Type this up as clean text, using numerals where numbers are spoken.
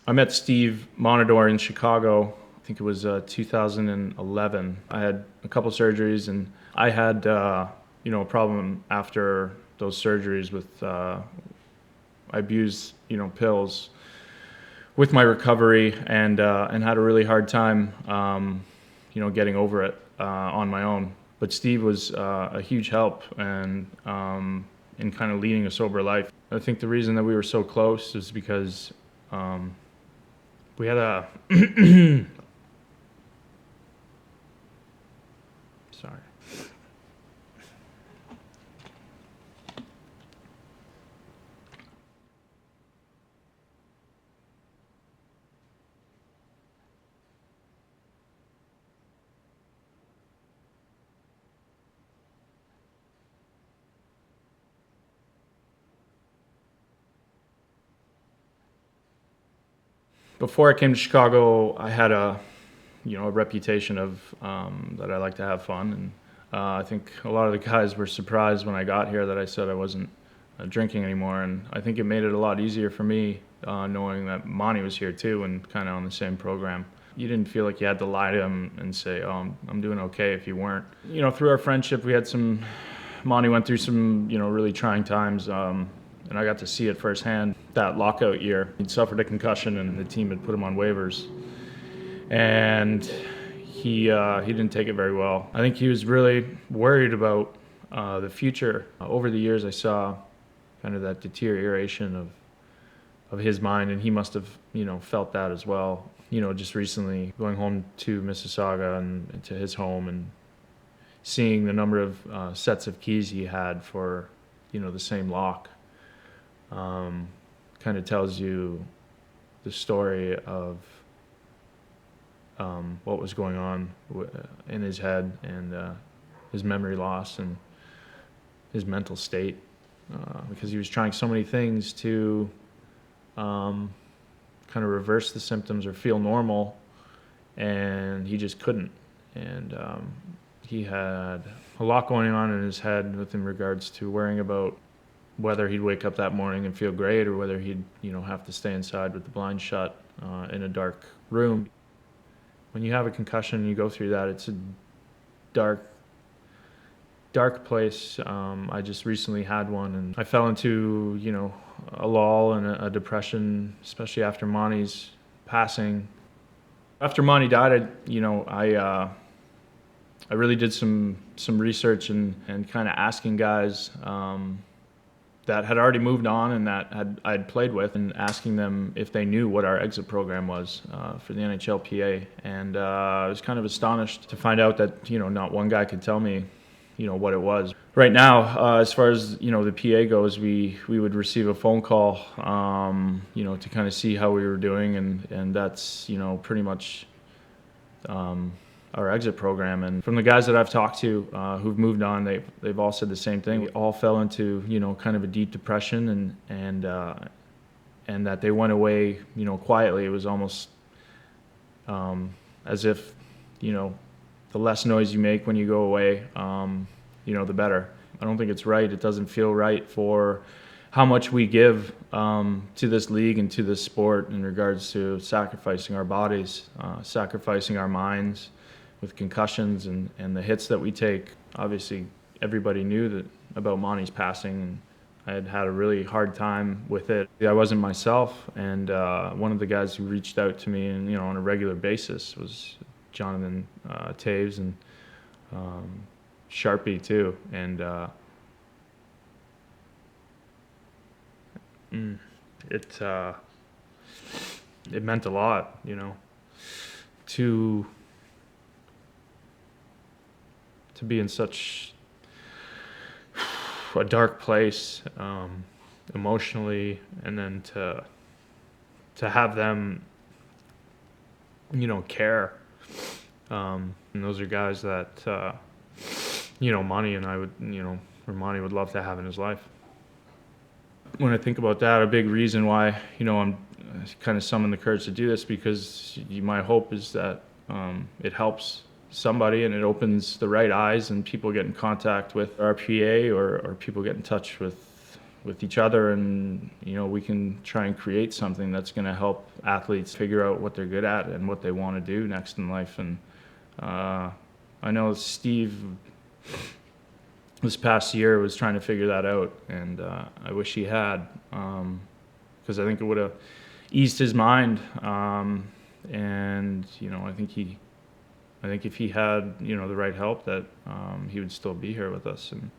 I met Steve Montador in Chicago. I think it was 2011. I had a couple surgeries, and I had a problem after those surgeries with I abused pills with my recovery, and had a really hard time getting over it on my own. But Steve was a huge help and in kind of leading a sober life. I think the reason that we were so close is because we had a sorry. Before I came to Chicago, I had a reputation of that I like to have fun, and I think a lot of the guys were surprised when I got here that I said I wasn't drinking anymore, and I think it made it a lot easier for me knowing that Monty was here too and kind of on the same program. You didn't feel like you had to lie to him and say, "Oh, I'm doing okay," if you weren't. Through our friendship, Monty went through some really trying times. And I got to see it firsthand that lockout year. He'd suffered a concussion, and the team had put him on waivers. And he didn't take it very well. I think he was really worried about the future. Over the years, I saw kind of that deterioration of his mind, and he must have felt that as well. Just recently going home to Mississauga and to his home, and seeing the number of sets of keys he had for the same lock. Kind of tells you the story of what was going on in his head, and his memory loss and his mental state, because he was trying so many things to kind of reverse the symptoms or feel normal, and he just couldn't. And he had a lot going on in his head in regards to worrying about whether he'd wake up that morning and feel great, or whether he'd have to stay inside with the blinds shut in a dark room. When you have a concussion and you go through that, it's a dark place. I just recently had one, and I fell into a lull and a depression, especially after Monty's passing. After Monty died, I really did some research and kind of asking guys that had already moved on and that I'd played with, and asking them if they knew what our exit program was for the NHL PA. And I was kind of astonished to find out that not one guy could tell me what it was. Right now, as far as the PA goes, we would receive a phone call to kind of see how we were doing, and that's pretty much our exit program. And from the guys that I've talked to who've moved on, they've all said the same thing. We all fell into kind of a deep depression, and that they went away quietly. It was almost as if the less noise you make when you go away, the better. I don't think it's right. It doesn't feel right for how much we give to this league and to this sport in regards to sacrificing our bodies, sacrificing our minds with concussions and the hits that we take. Obviously, everybody knew about Monty's passing. I had a really hard time with it. I wasn't myself, and one of the guys who reached out to me and on a regular basis was Jonathan Taves, and Sharpie too. And it meant a lot, to be in such a dark place emotionally, and then to have them care, and those are guys that Monty and I would or Monty would love to have in his life. When I think about that, a big reason why I'm kind of summoned the courage to do this, because my hope is that it helps somebody, and it opens the right eyes, and people get in contact with our PA, or people get in touch with with each other, and we can try and create something that's going to help athletes figure out what they're good at and what they want to do next in life. And I know Steve this past year was trying to figure that out, and I wish he had, because I think it would have eased his mind. And I think if he had the right help, that he would still be here with us. And